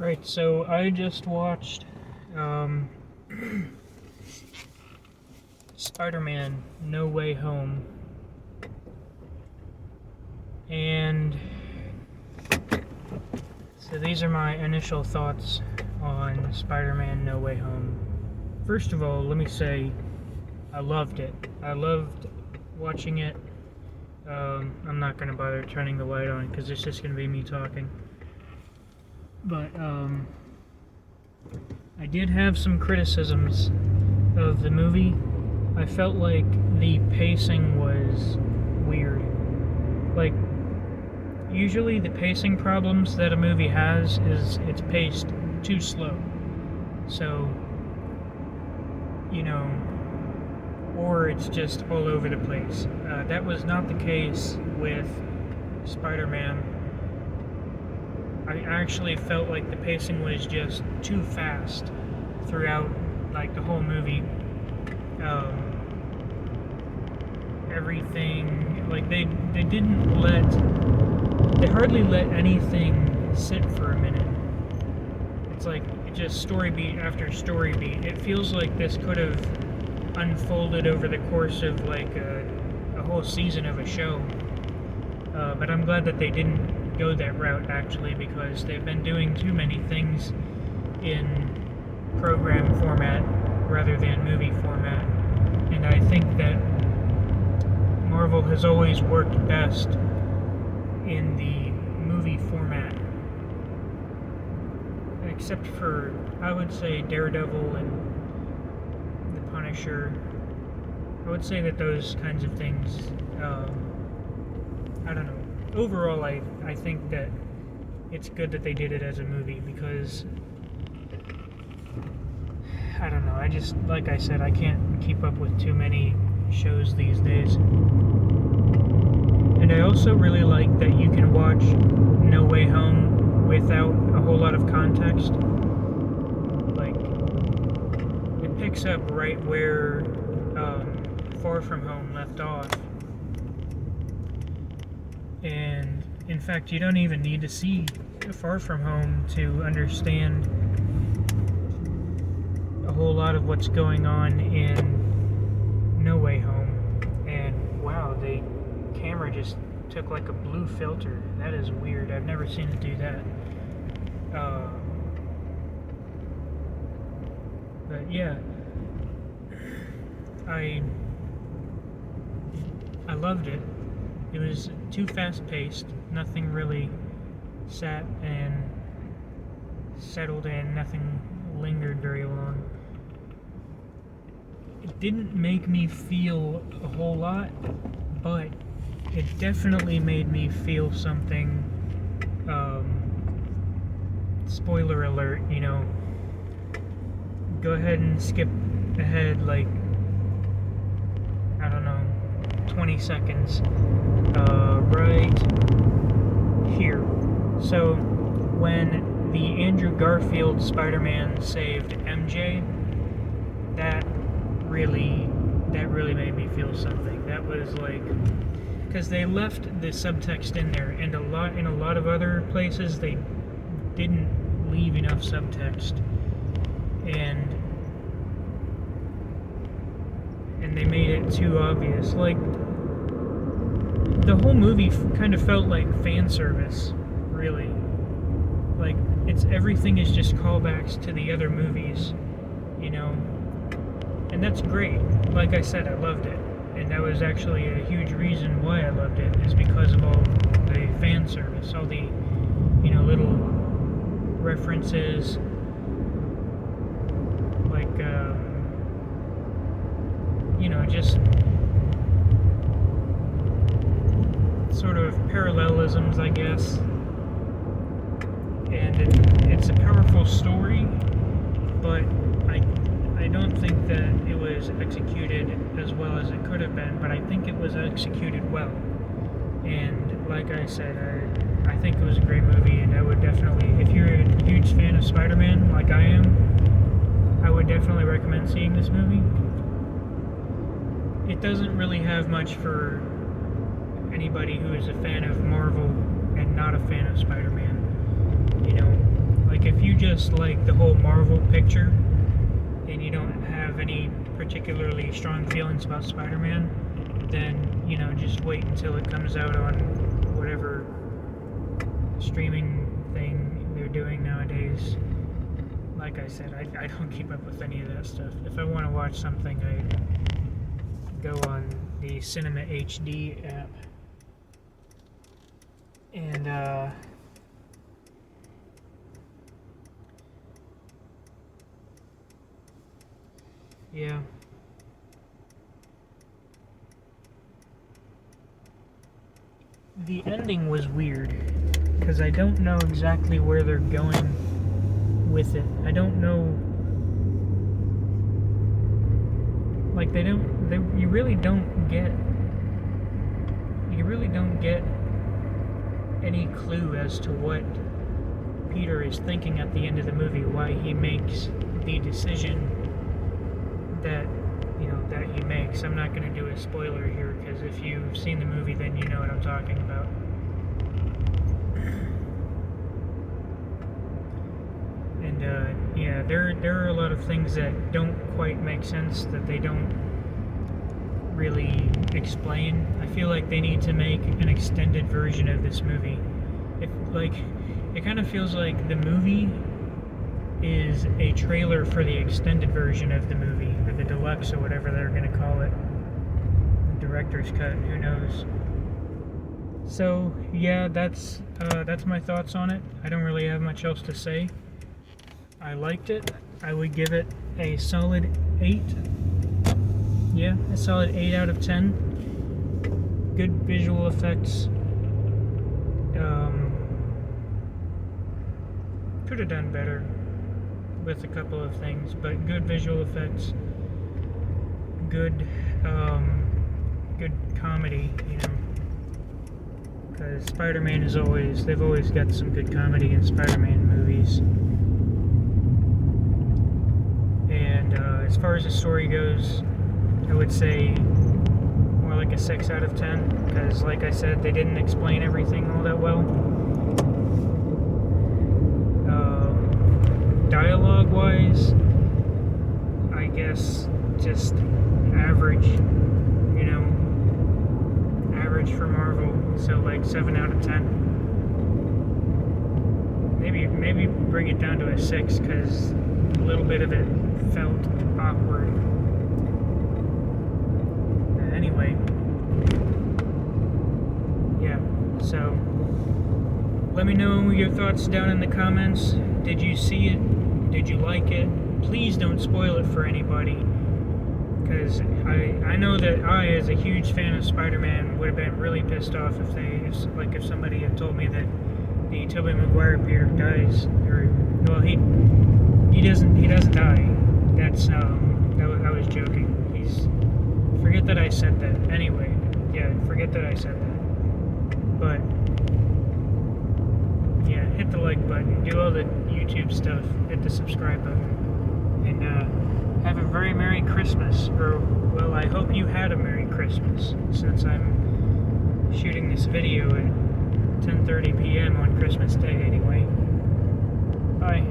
Right, so I just watched um, Spider-Man No Way Home, and so these are my initial thoughts on Spider-Man No Way Home. First of all, let me say I loved it. I loved watching it. I'm not going to bother turning the light on because it's just going to be me talking. But I did have some criticisms of the movie. I felt like the pacing was weird. Like, usually the pacing problems that a movie has is it's paced too slow. So, or it's just all over the place. That was not the case with Spider-Man. I actually felt like the pacing was just too fast throughout, like, the whole movie. Everything, like, they hardly let anything sit for a minute. It's like, it just story beat after story beat. It feels like this could have unfolded over the course of, like, a whole season of a show. But I'm glad that they didn't go that route, actually, because they've been doing too many things in program format rather than movie format. And I think that Marvel has always worked best in the movie format, except for, I would say, Daredevil and The Punisher. I would say that those kinds of things, I don't know. Overall, I think that it's good that they did it as a movie because, I don't know, I just, like I said, I can't keep up with too many shows these days. And I also really like that you can watch No Way Home without a whole lot of context. Like, it picks up right where Far From Home left off. And in fact, you don't even need to see Far From Home to understand a whole lot of what's going on in No Way Home. And wow, the camera just took like a blue filter. That is weird. I've never seen it do that. But yeah, I loved it. It was too fast-paced. Nothing really sat and settled in. Nothing lingered very long. It didn't make me feel a whole lot, but it definitely made me feel something. Spoiler alert, go ahead and skip ahead, like, I don't know, 20 seconds. Right here. So, when the Andrew Garfield Spider-Man saved MJ, that really made me feel something. That was like, because they left the subtext in there, and in a lot of other places they didn't leave enough subtext, and they made it too obvious. Like, the whole movie kind of felt like fan service, really. Like, everything is just callbacks to the other movies, and that's great. Like I said, I loved it. And that was actually a huge reason why I loved it, is because of all the fan service, all the, little references, like, just sort of parallelisms, I guess. And it's a powerful story, but I don't think that it was executed as well as it could have been, but I think it was executed well. And like I said, I think it was a great movie, and I would definitely, if you're a huge fan of Spider-Man, like I am, I would definitely recommend seeing this movie. It doesn't really have much for anybody who is a fan of Marvel and not a fan of Spider-Man. Like, if you just like the whole Marvel picture and you don't have any particularly strong feelings about Spider-Man, then, you know, just wait until it comes out on whatever streaming thing they're doing nowadays. Like I said, I don't keep up with any of that stuff. If I want to watch something, I go on the Cinema HD app. And, yeah. The ending was weird, because I don't know exactly where they're going with it. I don't know, like, you really don't get any clue as to what Peter is thinking at the end of the movie, why he makes the decision that he makes. I'm not going to do a spoiler here, because if you've seen the movie, then you know what I'm talking about. And yeah, there are a lot of things that don't quite make sense, that they don't really explain. I feel like they need to make an extended version of this movie. It kind of feels like the movie is a trailer for the extended version of the movie, or the deluxe, or whatever they're going to call it. The director's cut, who knows. So yeah, that's my thoughts on it. I don't really have much else to say. I liked it. I would give it a solid 8. Yeah, a solid 8 out of 10. Good visual effects. Could have done better with a couple of things, but good visual effects. Good comedy, you know. Because Spider-Man they've always got some good comedy in Spider-Man movies. And as far as the story goes, I would say more like a 6 out of 10, because like I said, they didn't explain everything all that well. Dialogue-wise, I guess just average, you know, average for Marvel, so like 7 out of 10. Maybe bring it down to a 6, because a little bit of it felt awkward. Anyway, yeah, so let me know your thoughts down in the comments. Did you see it? Did you like it? Please don't spoil it for anybody, because I know that I, as a huge fan of Spider-Man, would have been really pissed off if somebody had told me that the Tobey Maguire Peter dies, or well, he doesn't die. I was joking. Forget that I said that. Anyway, yeah, forget that I said that. But yeah, hit the like button, do all the YouTube stuff, hit the subscribe button, and have a very Merry Christmas. Or, well, I hope you had a Merry Christmas, since I'm shooting this video at 10:30 p.m. on Christmas Day anyway. Bye.